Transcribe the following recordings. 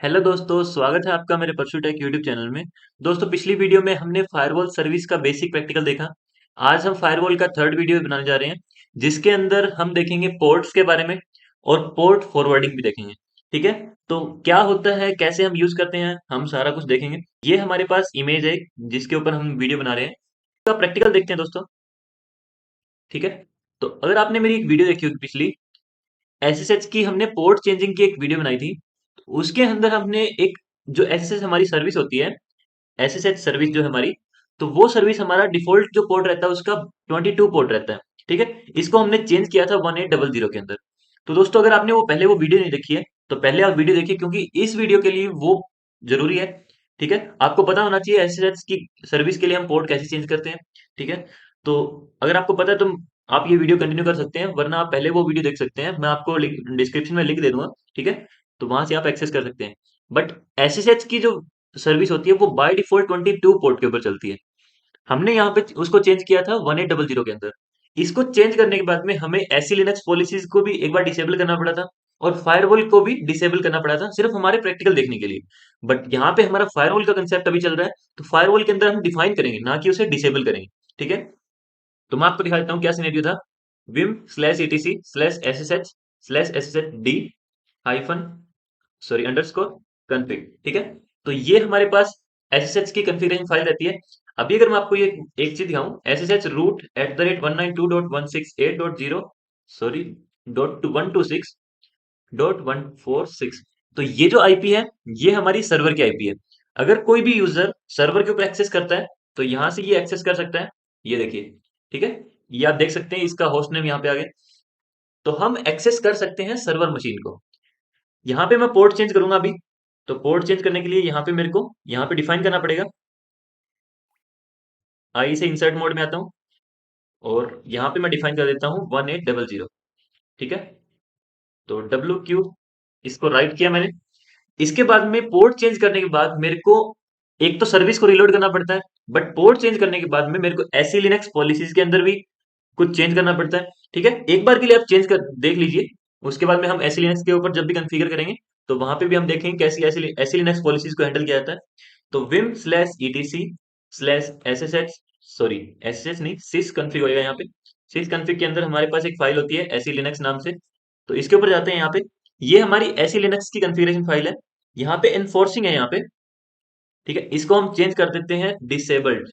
Hello दोस्तों, स्वागत है आपका मेरे परशुटेक यूट्यूब चैनल में। दोस्तों, पिछली वीडियो में हमने फायरवॉल सर्विस का बेसिक प्रैक्टिकल देखा। आज हम फायरवॉल का थर्ड वीडियो बनाने जा रहे हैं, जिसके अंदर हम देखेंगे पोर्ट्स के बारे में और पोर्ट फॉरवर्डिंग भी देखेंगे। ठीक है, तो क्या होता है, कैसे हम यूज करते हैं, हम सारा कुछ देखेंगे। ये हमारे पास इमेज है जिसके ऊपर हम वीडियो बना रहे हैं। तो प्रैक्टिकल देखते हैं दोस्तों। ठीक है, तो अगर आपने मेरी एक वीडियो देखी होगी पिछली, एसएसएच की, हमने पोर्ट चेंजिंग की एक वीडियो बनाई थी। उसके अंदर हमने एक, जो एसएसएच हमारी सर्विस होती है, एसएसएच सर्विस जो है हमारी, तो वो सर्विस हमारा डिफॉल्ट जो पोर्ट रहता है उसका 22 पोर्ट रहता है। ठीक है, इसको हमने चेंज किया था 1800 के अंदर। तो दोस्तों, अगर आपने वो पहले वो वीडियो नहीं देखी है तो पहले आप वीडियो देखिए, क्योंकि इस वीडियो के लिए वो जरूरी है। ठीक है, आपको पता होना चाहिए एसएसएच की सर्विस के लिए हम पोर्ट कैसे चेंज करते हैं। ठीक है, तो अगर आपको पता है तो आप ये वीडियो कंटिन्यू कर सकते हैं, वरना आप पहले वो वीडियो देख सकते हैं। मैं आपको डिस्क्रिप्शन में लिंक दे दूंगा। ठीक है, तो वहां से आप एक्सेस कर सकते हैं। बट एसएसएच की जो सर्विस होती है वो बाय डिफॉल्ट 22 पोर्ट के ऊपर चलती है। हमने यहाँ पे उसको चेंज किया था 1800 के अंदर। इसको चेंज करने के बाद में हमें ऐसी लिनक्स पॉलिसीज को भी एक बार डिसेबल करना पड़ा था, और फायरवॉल को भी डिसेबल करना पड़ा था, सिर्फ हमारे प्रैक्टिकल देखने के लिए। बट यहाँ पे हमारा फायरवॉल का कंसेप्ट अभी चल रहा है, तो फायरवॉल के अंदर हम डिफाइन करेंगे, ना कि उसे डिसेबल करेंगे। ठीक है, तो मैं आपको दिखा देता हूँ क्या सिनेरियो था। Vim slash etc slash S S H D hyphen, sorry, underscore config. ठीक है, तो ये हमारे पास एसएसएच की कॉन्फ़िगरेशन फाइल रहती है। अभी अगर मैं आपको ये एक चीज दिखाऊं, SSH root at the rate 192.168.0, sorry, .126.146, तो ये जो आईपी है, ये हमारी सर्वर की आईपी है। अगर कोई भी यूजर सर्वर के ऊपर एक्सेस करता है तो यहां से ये एक्सेस कर सकता है। ये देखिए, ठीक है, ये आप देख सकते हैं, इसका होस्ट नेम यहाँ पे आ गया। तो हम एक्सेस कर सकते हैं सर्वर मशीन को। यहाँ पे मैं पोर्ट चेंज करूंगा अभी। तो पोर्ट चेंज करने के लिए यहाँ पे मेरे को यहाँ पे डिफाइन करना पड़ेगा। आई से इंसर्ट मोड में आता हूँ, और यहाँ पे मैं डिफाइन कर देता हूँ 1800। ठीक है, तो डब्ल्यू क्यू, इसको राइट किया मैंने। इसके बाद में पोर्ट चेंज करने के बाद मेरे को एक तो सर्विस को रिलोड करना पड़ता है, बट पोर्ट चेंज करने के बाद में मेरे को ऐसी लिनक्स पॉलिसीज के अंदर भी कुछ चेंज करना पड़ता है। ठीक है, एक बार के लिए आप चेंज कर देख लीजिए। उसके बाद में हम ऐसी लिनक्स के ऊपर जब भी कॉन्फ़िगर करेंगे तो वहां पे भी हम देखेंगे कैसी ऐसी लिनक्स पॉलिसीज को हैंडल किया जाता है। तो Vim slash etc slash S S H, sorry, S S नहीं, सिस कन्फिग होएगा यहाँ पे। सिस कन्फिग के अंदर हमारे पास एक फाइल होती है ऐसी लिनक्स नाम से। तो इसके ऊपर जाते हैं यहाँ पे। ये हमारी ऐसी लिनक्स की कॉन्फ़िगरेशन फाइल है। यहाँ पे एनफोर्सिंग है यहाँ पे। ठीक है, इसको हम चेंज कर देते हैं डिसेबल्ड।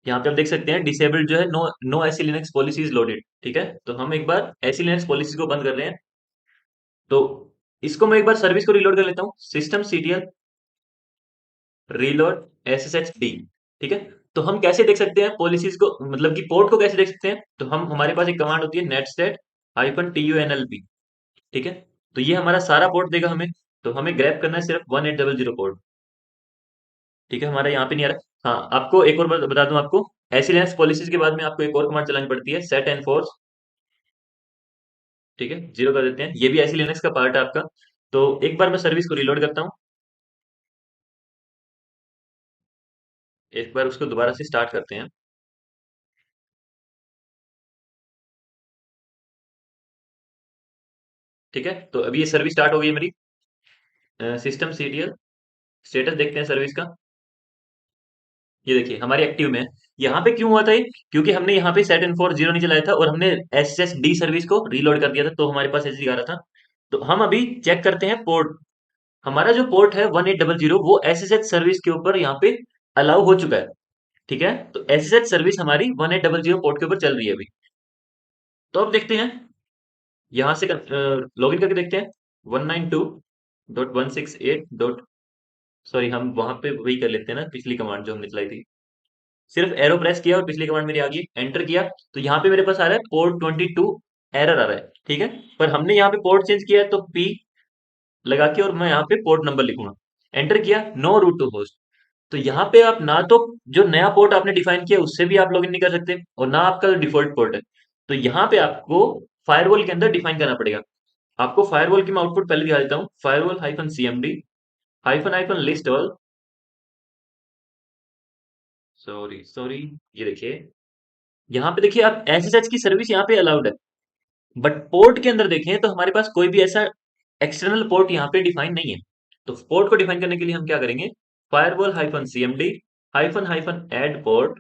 यहाँ पे आप देख सकते हैं डिसेबल्ड जो है, नो नो ऐसी लिनक्स पॉलिसीज लोडेड। ठीक है, तो हम एक बार ऐसी लिनक्स पॉलिसी को बंद कर रहे हैं। तो इसको मैं एक बार सर्विस को रिलोड कर लेता हूँ, सिस्टम सीटीएल रीलोड SSHD। ठीक है, तो हम कैसे देख सकते हैं पॉलिसीज को, मतलब कि पोर्ट को कैसे देख सकते हैं, तो हम, हमारे पास एक कमांड होती है नेटस्टेड हाइफन TUNLP। ठीक है, तो ये हमारा सारा पोर्ट देगा हमें। तो हमें ग्रैब करना है सिर्फ 1800 पोर्ट। ठीक है, हमारा यहाँ पे नहीं आ रहा। हाँ, आपको एक और बता दूं आपको, ऐसी लिनक्स पॉलिसीज के बाद में आपको एक और कमांड चलानी पड़ती है, सेट एंड फोर्स। ठीक है, 0 कर देते हैं, ये भी ऐसी लिनक्स का पार्ट है आपका। तो एक बार मैं सर्विस को रिलोड करता हूँ, एक बार उसको दोबारा से स्टार्ट करते हैं। ठीक है, तो अभी ये सर्विस स्टार्ट हो गई है मेरी। सिस्टम सीटीएल स्टेटस देखते हैं सर्विस का। ये देखिए हमारी एक्टिव में है। यहाँ पे क्यों हुआ था ये, क्योंकि हमने यहाँ पे सेट एंड फोर 0 नहीं चलाया था, और हमने एस एस डी सर्विस को रीलोड कर दिया था, तो हमारे पास ऐसे दिखा रहा था। तो हम अभी चेक करते हैं पोर्ट। हमारा जो पोर्ट है 1800, वो एस एस एच सर्विस के ऊपर यहाँ पे अलाउ हो चुका है। ठीक है, तो एस एस एच सर्विस हमारी 1800 पोर्ट के ऊपर चल रही है अभी। तो अब देखते हैं, यहाँ से लॉगिन करके देखते हैं। 192.168. सॉरी, हम वहां पे वही कर लेते हैं ना, पिछली कमांड जो हमने चलाई थी। सिर्फ एरो प्रेस किया और पिछली कमांड मेरी आ गई, एंटर किया। तो यहाँ पे मेरे पास आ रहा है पोर्ट 22 एरर आ रहा है। ठीक है, पर हमने यहाँ पे पोर्ट चेंज किया है, तो पी लगा के, और मैं यहाँ पे पोर्ट नंबर लिखूंगा। एंटर किया, नो रूट टू होस्ट। तो यहाँ पे आप ना तो जो नया पोर्ट आपने डिफाइन किया उससे भी आप लॉगिन नहीं कर सकते, और ना आपका जो डिफॉल्ट पोर्ट है। तो यहाँ पे आपको फायरवॉल के अंदर डिफाइन करना पड़ेगा। आपको फायरवॉल की मैं आउटपुट पहले दिखा देता हूँ, firewall hyphen CMD hyphen hyphen list all, sorry sorry, ये देखिए, यहाँ पे देखिए आप SSH की सर्विस यहाँ पे अलाउड है। बट पोर्ट के अंदर देखें तो हमारे पास कोई भी ऐसा एक्सटर्नल पोर्ट यहाँ पे डिफाइन नहीं है। तो पोर्ट को डिफाइन करने के लिए हम क्या करेंगे, firewall hyphen CMD hyphen hyphen add port.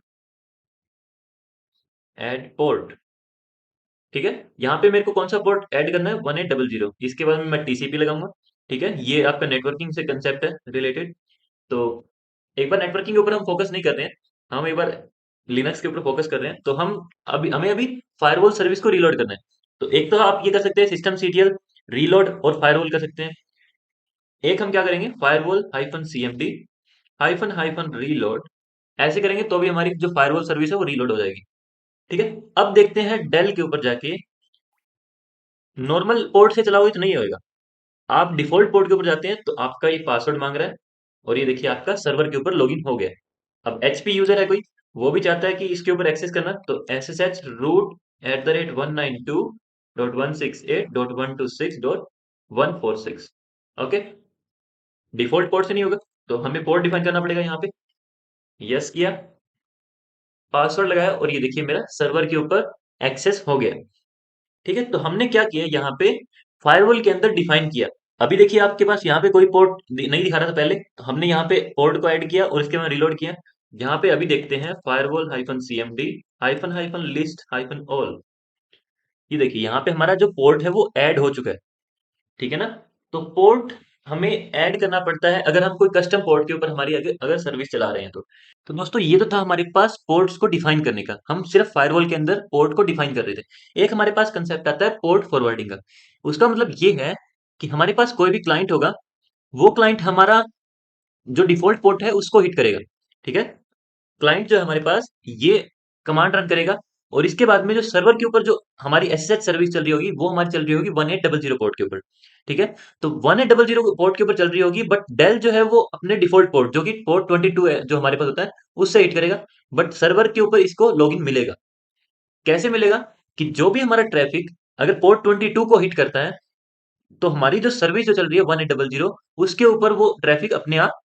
ठीक है, यहाँ पे मेरे को कौन सा पोर्ट ऐड करना है, 1800। इसके बाद में मैं टीसीपी लगाऊंगा। ठीक है, ये आपका नेटवर्किंग से कंसेप्ट है रिलेटेड। तो एक बार नेटवर्किंग के ऊपर हम फोकस नहीं कर रहे हैं, हम एक बार लिनक्स के ऊपर फोकस कर रहे हैं। तो हम अभी हमें अभी फायरवॉल सर्विस को रीलोड करना है। तो एक तो आप ये कर सकते हैं सिस्टम सीटीएल रीलोड और फायरवॉल कर सकते हैं। एक हम क्या करेंगे, firewall hyphen CMD hyphen hyphen reload. ऐसे करेंगे तो भी हमारी जो फायरवॉल सर्विस है वो रीलोड हो जाएगी। ठीक है, अब देखते हैं डेल के ऊपर जाके, नॉर्मल पोर्ट से चलाओगे तो नहीं होएगा। आप डिफॉल्ट पोर्ट के ऊपर जाते हैं तो आपका ये पासवर्ड मांग रहा है, और ये देखिए आपका सर्वर के ऊपर लॉगिन हो गया है। अब एचपी यूजर है कोई, वो भी चाहता है कि इसके ऊपर एक्सेस करना, तो SSH root @192.168.126.146। Okay, default port से नहीं होगा, तो हमें पोर्ट डिफाइन करना पड़ेगा। यहाँ पे यस किया, पासवर्ड लगाया, और ये देखिए मेरा सर्वर के ऊपर एक्सेस हो गया। ठीक है, तो हमने क्या किया यहाँ पे, फायरवॉल के अंदर डिफाइन किया। अभी देखिए आपके पास यहाँ पे कोई पोर्ट नहीं दिखा रहा था पहले, तो हमने यहाँ पे पोर्ट को ऐड किया और इसके बाद रिलोड किया। यहाँ पे अभी देखते हैं firewall hyphen CMD hyphen hyphen list hyphen all. ये देखिए यहाँ पे हमारा जो पोर्ट है वो ऐड हो चुका है। ठीक है ना, तो पोर्ट हमें ऐड करना पड़ता है अगर हम कोई कस्टम पोर्ट के ऊपर हमारी अगर अगर सर्विस चला रहे हैं तो दोस्तों ये तो था हमारे पास पोर्ट्स को डिफाइन करने का, हम सिर्फ फायरवॉल के अंदर पोर्ट को डिफाइन कर रहे थे। एक हमारे पास कंसेप्ट आता है पोर्ट फॉरवर्डिंग का। उसका मतलब ये है कि हमारे पास कोई भी क्लाइंट होगा, वो क्लाइंट हमारा जो डिफॉल्ट पोर्ट है उसको हिट करेगा। ठीक है, क्लाइंट जो है हमारे पास ये कमांड रन करेगा, और इसके बाद में जो सर्वर के ऊपर जो हमारी एसएसएच सर्विस चल रही होगी वो हमारी चल रही होगी 1800 पोर्ट के ऊपर। ठीक है, तो 1800 पोर्ट के ऊपर चल रही होगी, बट डेल जो है वो अपने डिफॉल्ट पोर्ट जो कि पोर्ट 22 है जो हमारे पास होता है उससे हिट करेगा। बट सर्वर के ऊपर इसको लॉगिन मिलेगा। कैसे मिलेगा, कि जो भी हमारा ट्रैफिक अगर पोर्ट 22 को हिट करता है, तो हमारी जो सर्विस जो चल रही है 1800 उसके ऊपर वो ट्रैफिक अपने आप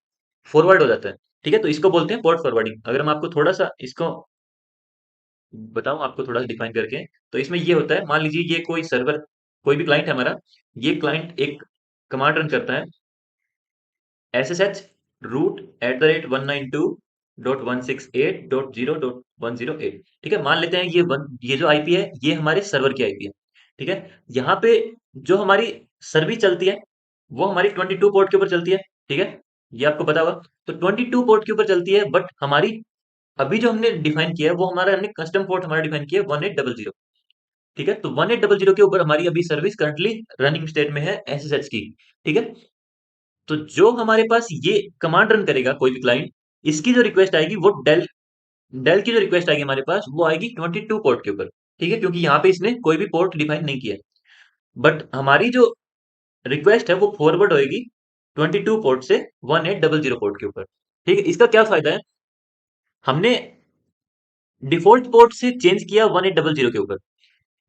फॉरवर्ड हो जाता है। ठीक है, तो इसको बोलते हैं पोर्ट फॉरवर्डिंग। अगर मैं आपको थोड़ा सा इसको बताऊं, आपको थोड़ा सा डिफाइन करके, तो इसमें ये होता है, मान लीजिए ये कोई सर्वर, कोई भी क्लाइंट है हमारा, ये क्लाइंट एक कमांड रन करता है, SSH रूट @192.168.0.108। ठीक है, मान लेते हैं ये जो आईपी है ये हमारे सर्वर की आईपी है। ठीक है, यहाँ पे जो हमारी सर्विस चलती है वो हमारी 22 पोर्ट के ऊपर चलती है। ठीक है, ये आपको पता होगा। तो 22 पोर्ट के ऊपर चलती है, बट हमारी अभी जो हमने डिफाइन किया है वो हमारा हमने कस्टम पोर्ट हमारा डिफाइन किया है 1800। ठीक है, तो 1800 के ऊपर हमारी अभी सर्विस करंटली रनिंग स्टेट में है एसएसएच की। ठीक है, तो जो हमारे पास ये कमांड रन करेगा कोई भी क्लाइंट, इसकी जो रिक्वेस्ट आएगी वो डेल डेल की जो रिक्वेस्ट आएगी हमारे पास वो आएगी 22 पोर्ट के ऊपर। ठीक है, क्योंकि यहाँ पे इसने कोई भी पोर्ट डिफाइन नहीं किया है, बट हमारी जो रिक्वेस्ट है वो फॉरवर्ड होएगी 22 पोर्ट से 1800 पोर्ट के ऊपर। ठीक है, इसका क्या फायदा है, हमने डिफॉल्ट पोर्ट से चेंज किया 1800 के ऊपर।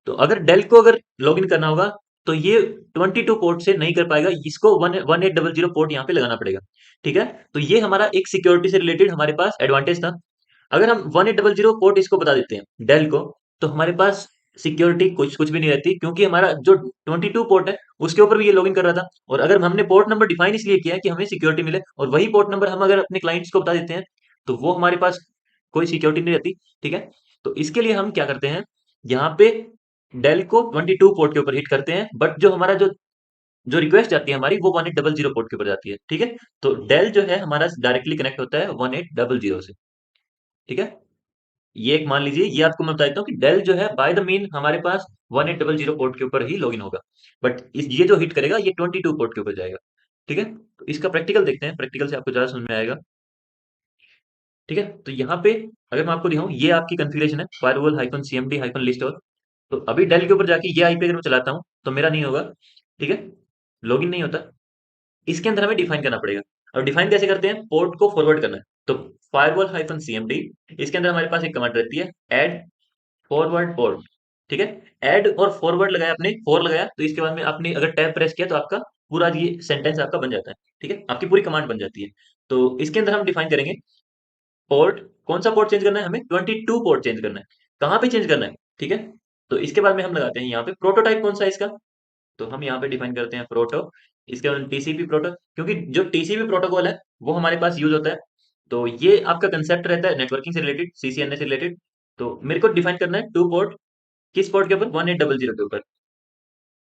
तो अगर डेल को अगर लॉगिन करना होगा तो ये 22 पोर्ट से नहीं कर पाएगा, इसको 1800 पोर्ट यहाँ पे लगाना पड़ेगा। ठीक है, तो ये हमारा एक सिक्योरिटी से रिलेटेड हमारे पास एडवांटेज था। अगर हम 1800 पोर्ट इसको बता देते हैं डेल को, तो हमारे पास सिक्योरिटी कुछ कुछ भी नहीं रहती, क्योंकि हमारा जो 22 पोर्ट है उसके ऊपर भी ये लॉगिन कर रहा था। और अगर हमने पोर्ट नंबर डिफाइन इसलिए किया है कि हमें सिक्योरिटी मिले, और वही पोर्ट नंबर हम अगर अपने क्लाइंट्स को बता देते हैं तो वो हमारे पास कोई सिक्योरिटी नहीं रहती। ठीक है, तो इसके लिए हम क्या करते हैं, यहाँ पे डेल को 22 पोर्ट के ऊपर हिट करते हैं, बट जो हमारा जो जो रिक्वेस्ट जाती है हमारी वो 1800 पोर्ट के ऊपर जाती है। ठीक है, तो डेल जो है हमारा डायरेक्टली कनेक्ट होता है 1800 से। ठीक है, ये एक मान लीजिए, ये आपको मैं बता देता हूँ कि डेल जो है बाय द मीन हमारे पास 1800 पोर्ट के ऊपर ही लॉगिन होगा, बट इस ये जो हिट करेगा ये 22 पोर्ट के ऊपर जाएगा। ठीक है, तो इसका प्रैक्टिकल देखते हैं, प्रैक्टिकल से आपको ज्यादा समझ में आएगा। ठीक है, तो यहाँ पे अगर मैं आपको दिखाऊं, ये आपकी कॉन्फ़िगरेशन है firewall hyphen CMD hyphen list. और तो अभी डेल के ऊपर जाके ये आईपी अगर मैं चलाता हूँ तो मेरा नहीं होगा। ठीक है, लॉगिन नहीं होता। इसके अंदर हमें डिफाइन करना पड़ेगा। और डिफाइन कैसे करते हैं, पोर्ट को फॉरवर्ड करना है। तो फायरवॉल हाइफन सीएमडी, इसके अंदर हमारे पास एक कमांड रहती है ऐड फॉरवर्ड पोर्ट। ठीक है, ऐड और फॉरवर्ड लगाया आपने, फॉर लगाया, तो इसके बाद में आपने अगर टैब प्रेस किया तो आपका पूरा ये सेंटेंस आपका बन जाता है। ठीक है, आपकी पूरी कमांड बन जाती है। तो इसके अंदर हम डिफाइन करेंगे पोर्ट, कौन सा पोर्ट चेंज करना है, हमें 22 पोर्ट चेंज करना है। कहाँ पे चेंज करना है, ठीक है, तो इसके बाद में हम लगाते हैं यहाँ पे प्रोटोटाइप कौन सा है इसका, तो हम यहाँ पे डिफाइन करते हैं प्रोटो। इसके बाद टीसीपी प्रोटोकॉल, क्योंकि जो टीसीपी प्रोटोकॉल है वो हमारे पास यूज होता है। तो ये आपका कंसेप्ट रहता है नेटवर्किंग से रिलेटेड, सीसीएनए से रिलेटेड। तो मेरे को डिफाइन करना है टू पोर्ट, किस पोर्ट के ऊपर, 1800 के ऊपर।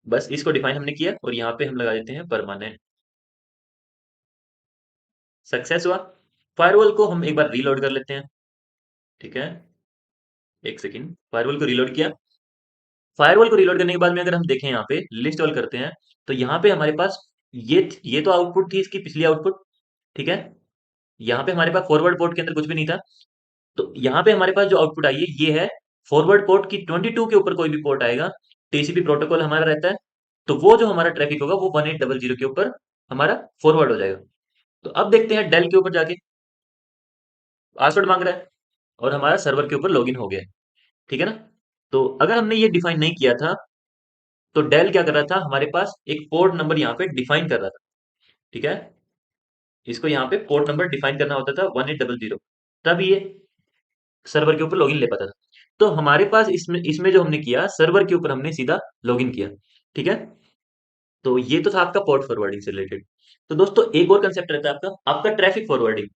बस इसको डिफाइन हमने किया और यहाँ पे हम लगा देते हैं परमानेंट। सक्सेस हुआ। फायरवॉल को हम एक बार रीलोड कर लेते हैं। ठीक है, एक सेकेंड, फायरवॉल को रीलोड किया। फायरवॉल को रीलोड करने के बाद में अगर हम देखें यहाँ पे लिस्ट ऑल करते हैं, तो यहाँ पे हमारे पास ये तो आउटपुट थी इसकी पिछली आउटपुट। ठीक है, यहाँ पे हमारे पास फॉरवर्ड पोर्ट के अंदर कुछ भी नहीं था। तो यहाँ पे हमारे पास जो आउटपुट आई है ये है फॉरवर्ड पोर्ट की 22 के ऊपर कोई भी पोर्ट आएगा, टीसीपी प्रोटोकॉल हमारा रहता है, तो वो जो हमारा ट्रैफिक होगा वो 1800 के ऊपर हमारा फॉरवर्ड हो जाएगा। तो अब देखते हैं डेल के ऊपर जाके, पासवर्ड मांग रहा है और हमारा सर्वर के ऊपर लॉगिन हो गया है। ठीक है ना। तो अगर हमने ये डिफाइन नहीं किया था, तो डेल क्या कर रहा था, हमारे पास एक पोर्ट नंबर यहाँ पे डिफाइन कर रहा था। ठीक है, इसको यहाँ पे पोर्ट नंबर डिफाइन करना होता था 1800, तब ये सर्वर के ऊपर लॉगिन ले पाता था। तो हमारे पास इसमें इसमें जो हमने किया, सर्वर के ऊपर हमने सीधा लॉगिन किया। ठीक है, तो ये तो था आपका पोर्ट फॉरवर्डिंग से रिलेटेड। तो दोस्तों एक और कंसेप्ट रहता है आपका आपका ट्रैफिक फॉरवर्डिंग।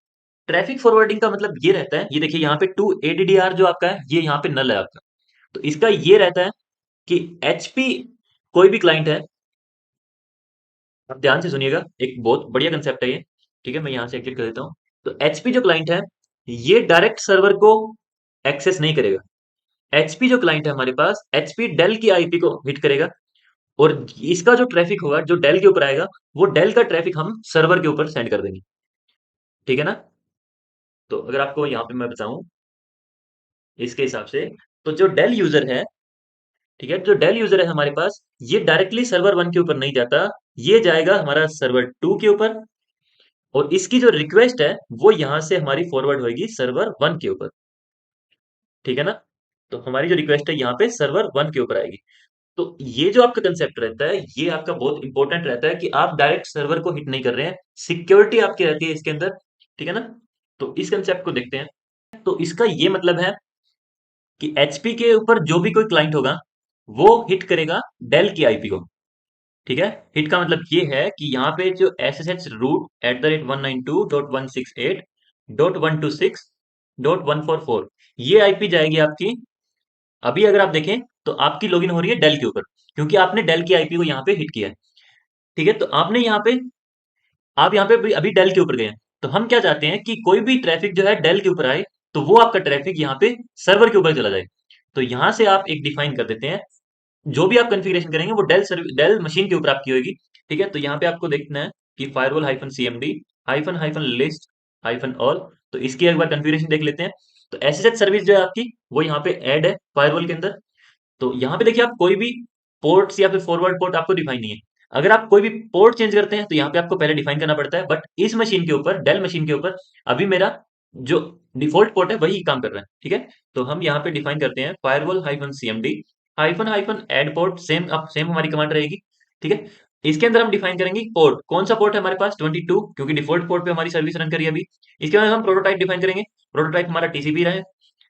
ट्रैफिक फॉरवर्डिंग का मतलब ये रहता है, ये देखिए यहाँ पे 2 ADDR जो आपका है, ये यहाँ पे नल है आपका। तो इसका ये रहता है कि एचपी कोई भी क्लाइंट है, आप ध्यान से सुनिएगा, एक बहुत बढ़िया कंसेप्ट है ये। ठीक है, मैं यहाँ से एग्जिट कर देता हूँ। तो एचपी जो क्लाइंट है, ये डायरेक्ट सर्वर को एक्सेस नहीं करेगा। एचपी जो क्लाइंट है हमारे पास, एचपी डेल की आईपी को हिट करेगा, और इसका जो ट्रैफिक होगा जो डेल के ऊपर आएगा, वो डेल का ट्रैफिक हम सर्वर के ऊपर सेंड कर देंगे। ठीक है ना। तो अगर आपको यहाँ पे मैं बताऊं इसके हिसाब से, तो जो डेल यूजर है, ठीक है, जो डेल यूजर है हमारे पास, ये डायरेक्टली सर्वर 1 के ऊपर नहीं जाता, ये जाएगा हमारा सर्वर 2 के ऊपर, और इसकी जो रिक्वेस्ट है वो यहां से हमारी फॉरवर्ड होगी सर्वर 1 के ऊपर। ठीक है ना। तो हमारी जो रिक्वेस्ट है यहाँ पे सर्वर 1 के ऊपर आएगी। तो ये जो आपका कंसेप्ट रहता है, ये आपका बहुत इंपॉर्टेंट रहता है कि आप डायरेक्ट सर्वर को हिट नहीं कर रहे हैं, सिक्योरिटी आपकी रहती है इसके अंदर। ठीक है ना। तो इस कंसेप्ट को देखते हैं। तो इसका ये मतलब है कि एचपी के ऊपर जो भी कोई क्लाइंट होगा, वो हिट करेगा डेल की आईपी को। ठीक है, हिट का मतलब ये है कि यहाँ पे जो SSH रूट @192.168.126.144, ये आईपी जाएगी आपकी। अभी अगर आप देखें तो आपकी लॉगिन हो रही है डेल के ऊपर, क्योंकि आपने डेल की आईपी को यहाँ पे हिट किया है। ठीक है, तो आपने यहाँ पे, आप यहाँ पे अभी डेल के ऊपर गए हैं। तो हम क्या चाहते हैं कि कोई भी ट्रैफिक जो है डेल के ऊपर आए, तो वो आपका ट्रैफिक यहाँ पे सर्वर के ऊपर चला जाए। तो यहाँ से आप एक डिफाइन कर देते हैं, जो भी आप कॉन्फ़िगरेशन करेंगे वो डेल मशीन के ऊपर आपकी होगी। ठीक है, तो यहाँ पे आपको देखना है कि firewall hyphen CMD hyphen hyphen list hyphen all. तो इसकी एक बार कॉन्फ़िगरेशन देख लेते हैं। तो एसएसएच सर्विस जो है आपकी, वो यहाँ पे ऐड है फायरवॉल के अंदर। तो यहाँ पे देखिए, आप कोई भी पोर्ट्स या फिर फॉरवर्ड पोर्ट आपको डिफाइन नहीं है। अगर आप कोई भी पोर्ट चेंज करते हैं, तो यहाँ पे आपको पहले डिफाइन करना पड़ता है, बट इस मशीन के ऊपर, डेल मशीन के ऊपर, अभी मेरा जो डिफॉल्ट पोर्ट है वही काम कर रहा है। ठीक है, तो हम यहाँ पे डिफाइन करते हैं firewall hyphen CMD hyphen hyphen add port, same अब सेम हमारी कमांड रहेगी। ठीक है, इसके अंदर हम डिफाइन करेंगे पोर्ट, कौन सा पोर्ट है हमारे पास, 22, क्योंकि डिफॉल्ट पोर्ट पे हमारी सर्विस रन करी है अभी। इसके बाद हम प्रोटोटाइप डिफाइन करेंगे, प्रोटोटाइप हमारा टीसीपी रहे।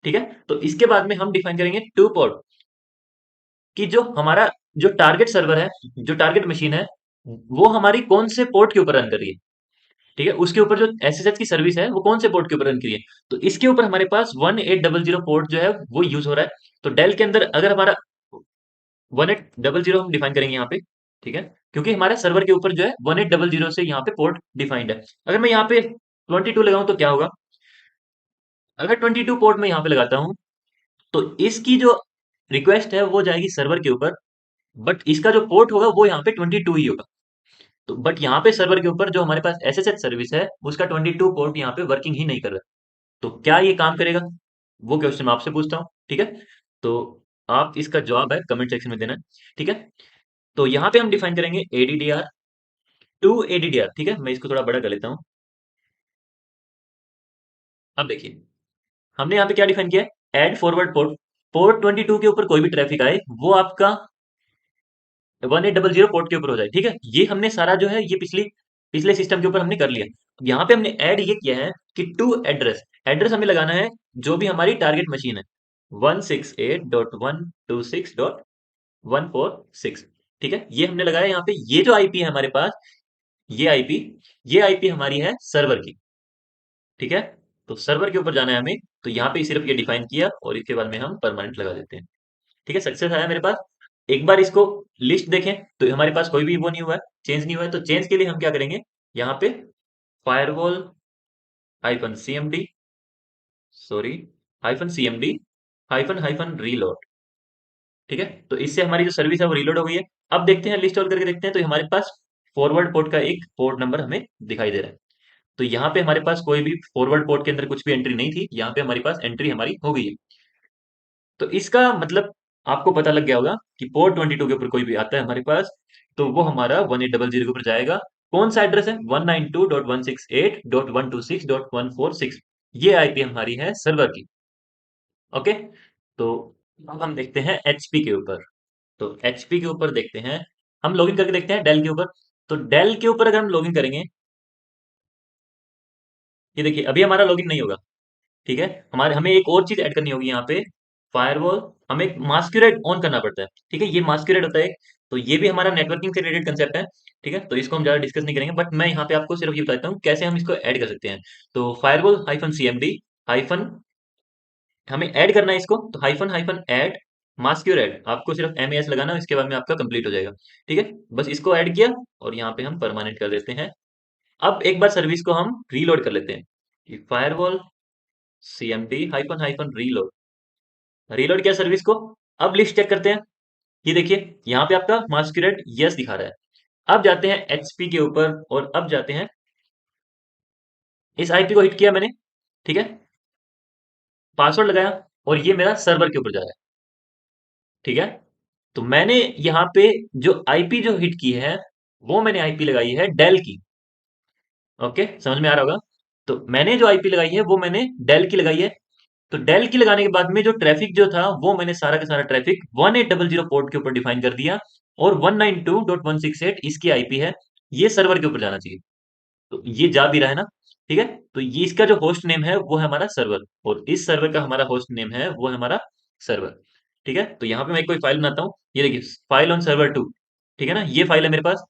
ठीक है, तो इसके बाद में हम डिफाइन करेंगे टू पोर्ट, कि जो हमारा जो टारगेट सर्वर है, जो टारगेट मशीन है, वो हमारी कौन से पोर्ट के ऊपर रन कर रही है। ठीक है, उसके ऊपर जो एसएसएच की सर्विस है वो कौन से पोर्ट के ऊपर रन कर रही है। तो इसके ऊपर हमारे पास 1800 पोर्ट जो है वो यूज हो रहा है। तो डेल के अंदर अगर हमारा 1800 हम डिफाइन करेंगे यहाँ पे। ठीक है, क्योंकि हमारे सर्वर के ऊपर जो है 1800 से यहाँ पे पोर्ट डिफाइंड है। अगर मैं यहाँ पे 22 लगाऊं तो क्या होगा, अगर 22 पोर्ट में यहाँ पे लगाता हूँ, तो इसकी जो रिक्वेस्ट है वो जाएगी सर्वर के ऊपर, बट इसका जो पोर्ट होगा वो यहाँ पे 22 ही होगा। तो बट यहाँ पे सर्वर के ऊपर जो हमारे पास एसएसएच सर्विस है, उसका 22 पोर्ट यहाँ पे वर्किंग ही नहीं कर रहा। तो क्या ये काम करेगा, वो क्वेश्चन मैं आपसे पूछता हूँ। ठीक है, तो आप इसका जवाब है कमेंट सेक्शन में देना है। ठीक है, तो यहाँ पे हम डिफाइन करेंगे एडीडीआर, 2 ADDR। ठीक है, मैं इसको थोड़ा बड़ा कर लेता हूँ। अब देखिए, हमने यहाँ पे क्या डिफाइन किया है, एड फॉरवर्ड पोर्ट, पोर्ट 22 के ऊपर कोई भी ट्रैफिक आए वो आपका 1800 पोर्ट के ऊपर हो जाए। ठीक है, ये हमने सारा जो है ये पिछली पिछले सिस्टम के ऊपर हमने कर लिया। यहाँ पे हमने ऐड ये किया है कि टू एड्रेस, एड्रेस हमें लगाना है जो भी हमारी टारगेट मशीन है, 168.126.146। ठीक है, ये हमने लगाया यहाँ पे। ये जो आईपी है हमारे पास, ये आईपी, ये आईपी हमारी है सर्वर की। ठीक है, तो सर्वर के ऊपर जाना है हमें। तो यहाँ पे सिर्फ ये डिफाइन किया और इसके बाद में हम परमानेंट लगा देते हैं। ठीक है, सक्सेस आया मेरे पास। एक बार इसको लिस्ट देखें तो हमारे पास कोई भी वो नहीं हुआ है, चेंज नहीं हुआ है। तो चेंज के लिए हम क्या करेंगे, यहाँ पे firewall hyphen CMD, sorry, hyphen CMD hyphen hyphen reload. ठीक है, तो इससे हमारी जो सर्विस है वो रीलोड हो गई है। अब देखते हैं, लिस्ट ऑल करके देखते हैं, तो हमारे पास फॉरवर्ड पोर्ट का एक पोर्ट नंबर हमें दिखाई दे रहा है। तो यहाँ पे हमारे पास कोई भी फॉरवर्ड पोर्ट के अंदर कुछ भी एंट्री नहीं थी, यहाँ पे हमारे पास एंट्री हमारी हो गई है। तो इसका मतलब आपको पता लग गया होगा कि पोर्ट 22 के ऊपर कोई भी आता है हमारे पास, तो वो हमारा 1800 के ऊपर जाएगा। कौन सा एड्रेस है, 192.168.126.146। ये आईपी हमारी है सर्वर की। ओके, तो अब हम देखते हैं एचपी के ऊपर। तो एचपी के ऊपर देखते हैं, हम लॉगिन करके देखते हैं डेल के ऊपर। तो डेल के ऊपर अगर हम लॉगिन करेंगे, ये देखिए अभी हमारा लॉगिन नहीं होगा। ठीक है, हमारे हमें एक और चीज ऐड करनी होगी यहाँ पे, फायरवॉल। हमें एक मास्क्यूरेट ऑन करना पड़ता है। ठीक है, ये मास्क्यूरेट होता है। तो ये भी हमारा नेटवर्किंग से रिलेटेड कंसेप्ट है। ठीक है, तो इसको हम ज्यादा डिस्कस नहीं करेंगे, बट मैं यहाँ पे आपको सिर्फ ये बताता हूँ कैसे हम इसको ऐड कर सकते हैं। तो फायरवॉल हाइफन सीएमडी हाइफन, हमें ऐड करना है इसको, तो हाइफन हाइफन ऐड मास्क्यूरेट, आपको सिर्फ एम लगाना है, इसके बाद में आपका कंप्लीट हो जाएगा। ठीक है, बस इसको ऐड किया और यहाँ पे हम परमानेंट कर देते हैं। अब एक बार सर्विस को हम रीलोड कर लेते हैं, firewall CMD hyphen hyphen reload. Reload किया सर्विस को। अब लिस्ट चेक करते हैं। ये देखिए यहाँ पे आपका मास्कुरेट यस दिखा रहा है। अब जाते हैं एचपी के ऊपर और अब जाते हैं, इस आईपी को हिट किया मैंने। ठीक है, पासवर्ड लगाया और ये मेरा सर्वर के ऊपर जा रहा है। ठीक है, तो मैंने यहाँ पे जो आईपी जो हिट की है, वो मैंने आईपी लगाई है डेल की। ओके, समझ में आ रहा होगा। तो मैंने जो आईपी लगाई है वो मैंने डेल की लगाई है। तो डेल की लगाने के बाद में जो ट्रैफिक जो था वो मैंने सारा का सारा ट्रैफिक 1800 पोर्ट के ऊपर डिफाइन कर दिया, और 192.168 इसकी आईपी है, ये सर्वर के ऊपर जाना चाहिए। तो ये जा भी रहा है ना। ठीक है, तो ये इसका जो होस्ट नेम है वो है हमारा सर्वर, और इस सर्वर का हमारा होस्ट नेम है वो है हमारा सर्वर। ठीक है, तो यहाँ पे मैं एक कोई फाइल बनाता हूँ, ये देखिए फाइल ऑन सर्वर 2। ठीक है ना, ये फाइल है मेरे पास।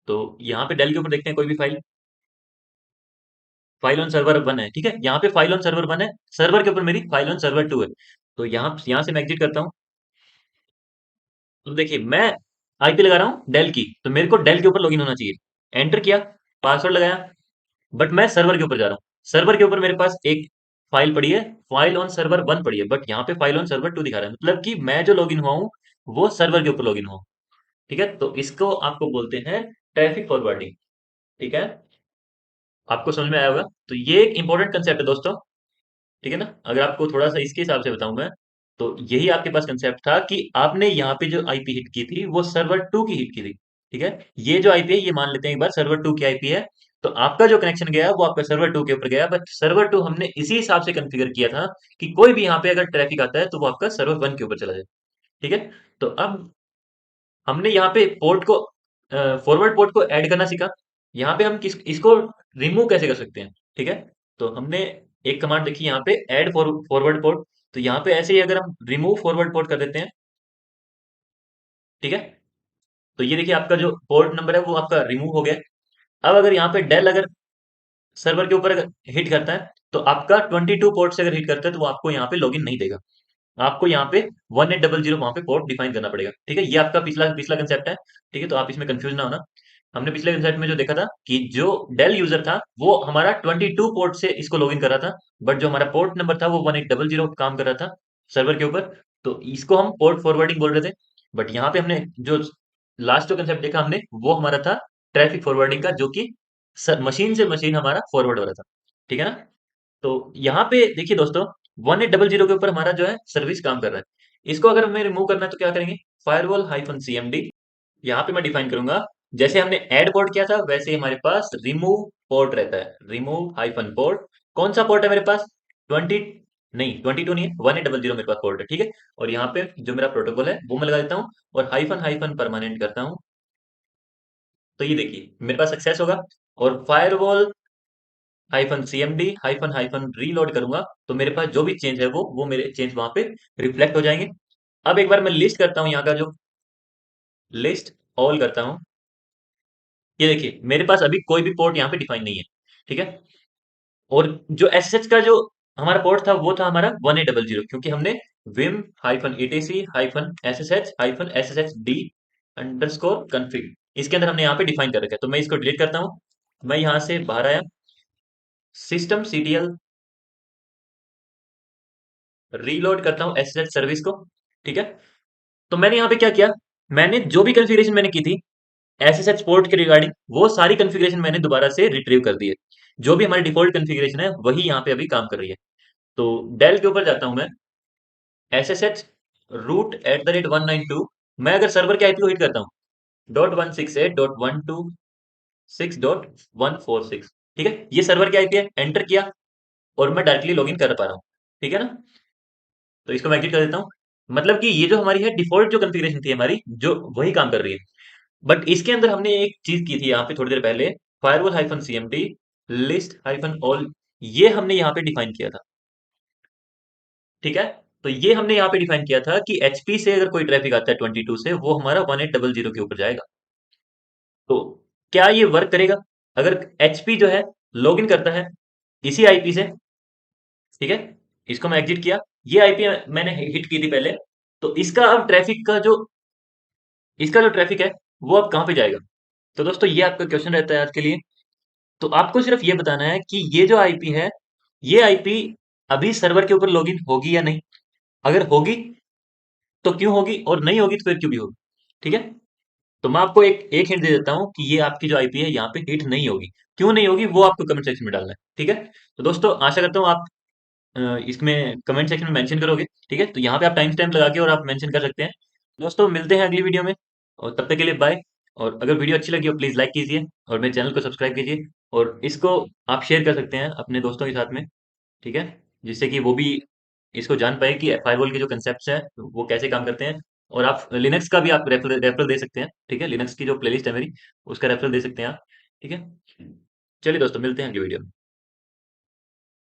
तो यहाँ पे डेल के ऊपर देखते हैं कोई भी फाइल, फाइल ऑन सर्वर 1 है। ठीक है, यहाँ पे फाइल ऑन सर्वर 1 है, सर्वर के ऊपर मेरी फाइल ऑन सर्वर 2 है। तो यहाँ से मैं एग्जिट करता हूँ। तो देखिए मैं आईपी लगा रहा हूँ डेल की, तो मेरे को डेल के ऊपर लॉगिन होना चाहिए। एंटर किया, पासवर्ड लगाया, बट मैं सर्वर के ऊपर जा रहा हूँ। सर्वर के ऊपर मेरे पास एक फाइल पड़ी है, फाइल ऑन सर्वर 1 पड़ी है, बट यहाँ पे फाइल ऑन सर्वर 2 दिखा रहा है, मतलब कि मैं जो लॉगिन हुआ हूँ वो सर्वर के ऊपर लॉगिन हुआ हूँ। ठीक है, तो इसको आपको बोलते हैं ट्रैफिक फॉरवर्डिंग। ठीक है, आपको समझ में आया होगा। तो ये एक इंपॉर्टेंट कंसेप्ट है दोस्तों। ठीक है ना, अगर आपको थोड़ा सा इसके हिसाब से बताऊं मैं, तो यही आपके पास कंसेप्ट था कि आपने यहाँ पे जो आईपी हिट की थी वो सर्वर 2 की हिट की थी। ठीक है, ये जो आईपी है ये मान लेते हैं एक बार सर्वर 2 की आईपी है। तो आपका जो कनेक्शन गया वो आपका सर्वर 2 के ऊपर गया, बट सर्वर 2 हमने इसी हिसाब से कॉन्फ़िगर किया था कि कोई भी यहाँ पे अगर ट्रैफिक आता है तो वो आपका सर्वर 1 के ऊपर चला जाए। ठीक है, तो अब हमने यहाँ पे पोर्ट को, फॉरवर्ड पोर्ट को ऐड करना सीखा। यहाँ पे हम किस इसको रिमूव कैसे कर सकते हैं। ठीक है, तो हमने एक कमांड देखी यहाँ पे, ऐड फॉरवर्ड पोर्ट। तो यहाँ पे ऐसे ही अगर हम रिमूव फॉरवर्ड पोर्ट कर देते हैं, ठीक है, तो ये देखिए आपका जो पोर्ट नंबर है वो आपका रिमूव हो गया। अब अगर यहाँ पे डेल अगर सर्वर के ऊपर अगर हिट करता है, तो आपका 22 पोर्ट से अगर हिट करता है तो वो आपको यहाँ पे लॉगिन नहीं देगा। आपको यहाँ पे 1800 वहां पे पोर्ट डिफाइन करना पड़ेगा। ठीक है, ये आपका पिछला पिछला कंसेप्ट है। ठीक है, तो आप इसमें कंफ्यूज ना होना। हमने पिछले कंसेप्ट में जो देखा था कि जो डेल यूजर था वो हमारा 22 पोर्ट से इसको लॉगिन कर रहा था, बट जो हमारा पोर्ट नंबर था वो 1800 काम कर रहा था सर्वर के ऊपर। तो इसको हम पोर्ट फॉरवर्डिंग बोल रहे थे। बट यहाँ पे हमने जो लास्ट जो कंसेप्ट देखा हमने, वो हमारा था ट्रैफिक फॉरवर्डिंग का, जो कि मशीन से मशीन हमारा फॉरवर्ड हो रहा था। ठीक है ना, तो यहाँ पे देखिए दोस्तों, 1800 के ऊपर हमारा जो है सर्विस काम कर रहा है। इसको अगर हमें रिमूव करना है तो क्या करेंगे, फायरवॉल हाइफन सीएमडी, यहाँ पे मैं डिफाइन करूंगा, जैसे हमने ऐड पोर्ट किया था वैसे ही हमारे पास रिमूव पोर्ट रहता है, रिमूव हाइफन पोर्ट। कौन सा पोर्ट है मेरे पास, 20, नहीं 22 नहीं है, 1800 मेरे पास पोर्ट है। ठीक है, और यहाँ पे जो मेरा प्रोटोकॉल है वो मैं लगा देता हूँ और हाइफन हाइफन परमानेंट करता हूँ। तो ये देखिए मेरे पास सक्सेस होगा। और firewall hyphen CMD hyphen hyphen reload करूंगा, तो मेरे पास जो भी चेंज है वो मेरे चेंज वहां पे रिफ्लेक्ट हो जाएंगे। अब एक बार मैं लिस्ट करता हूँ, यहाँ का जो लिस्ट ऑल करता हूँ। ये देखिए मेरे पास अभी कोई भी पोर्ट यहाँ पे डिफाइन नहीं है, ठीक है। और जो एसएसएच का जो हमारा पोर्ट था वो था हमारा 1800, क्योंकि हमने Vim hyphen etc hyphen SSH hyphen SSH D underscore config, इसके अंदर हमने यहाँ पे डिफाइन कर रखा है। तो मैं इसको डिलीट करता हूँ। मैं यहाँ से बाहर आया, सिस्टम सीडीएल रीलोड करता हूँ एसएसएच सर्विस को, ठीक है। तो मैंने यहाँ पे क्या किया, मैंने जो भी कॉन्फ़िगरेशन मैंने की थी एसएसएच पोर्ट के रिगार्डिंग, वो सारी कॉन्फ़िगरेशन मैंने दोबारा से रिट्रीव कर दी है। जो भी हमारी डिफॉल्ट कॉन्फ़िगरेशन है वही यहाँ पे अभी काम कर रही है। तो डेल के ऊपर जाता हूँ मैं, SSH root at the rate 192। मैं अगर सर्वर के आईपी को हिट करता हूँ, .168.126.146, ठीक है, ये सर्वर के आईपी है, एंटर किया और मैं डायरेक्टली लॉगिन कर पा रहा हूँ, ठीक है ना। तो इसको मैं एग्जिट कर देता हूँ। मतलब कि ये जो हमारी है डिफॉल्ट जो कॉन्फ़िगरेशन थी हमारी, जो वही काम कर रही है। बट इसके अंदर हमने एक चीज की थी यहाँ पे थोड़ी देर पहले, firewall hyphen CMT list hyphen all, ये हमने यहाँ पे डिफाइन किया था, ठीक है। तो ये हमने यहाँ पे डिफाइन किया था कि एचपी से अगर कोई ट्रैफिक आता है 22 से, वो हमारा 1800 के ऊपर जाएगा। तो क्या ये वर्क करेगा अगर एचपी जो है लॉगिन करता है इसी आईपी से, ठीक है। इसको मैं एग्जिट किया, ये आईपी मैंने हिट की थी पहले। तो इसका जो ट्रैफिक है वो अब कहाँ पे जाएगा। तो दोस्तों ये आपका क्वेश्चन रहता है आज के लिए। तो आपको सिर्फ ये बताना है कि ये जो आईपी है, ये आईपी अभी सर्वर के ऊपर लॉगिन होगी या नहीं। अगर होगी तो क्यों होगी, और नहीं होगी तो फिर क्यों भी होगी, ठीक है। तो मैं आपको एक एक हिंट दे देता हूँ कि ये आपकी जो आईपी है यहाँ पे हिट नहीं होगी। क्यों नहीं होगी वो आपको कमेंट सेक्शन में डालना है, ठीक है। तो दोस्तों आशा करता हूँ आप इसमें कमेंट सेक्शन में मेंशन करोगे, ठीक है। तो यहाँ पे आप टाइम स्टैम्प लगा के और आप मेंशन कर सकते हैं। दोस्तों मिलते हैं अगली वीडियो में, और तब तक के लिए बाय। और अगर वीडियो अच्छी लगी हो प्लीज़ लाइक कीजिए और मेरे चैनल को सब्सक्राइब कीजिए, और इसको आप शेयर कर सकते हैं अपने दोस्तों के साथ में, ठीक है, जिससे कि वो भी इसको जान पाए कि फायरवॉल के जो कंसेप्ट हैं वो कैसे काम करते हैं। और आप लिनक्स का भी आप रेफरल दे सकते हैं, ठीक है, लिनक्स की जो प्लेलिस्ट है मेरी उसका रेफरल दे सकते हैं आप, ठीक है। चलिए दोस्तों मिलते हैं अगली वीडियो में।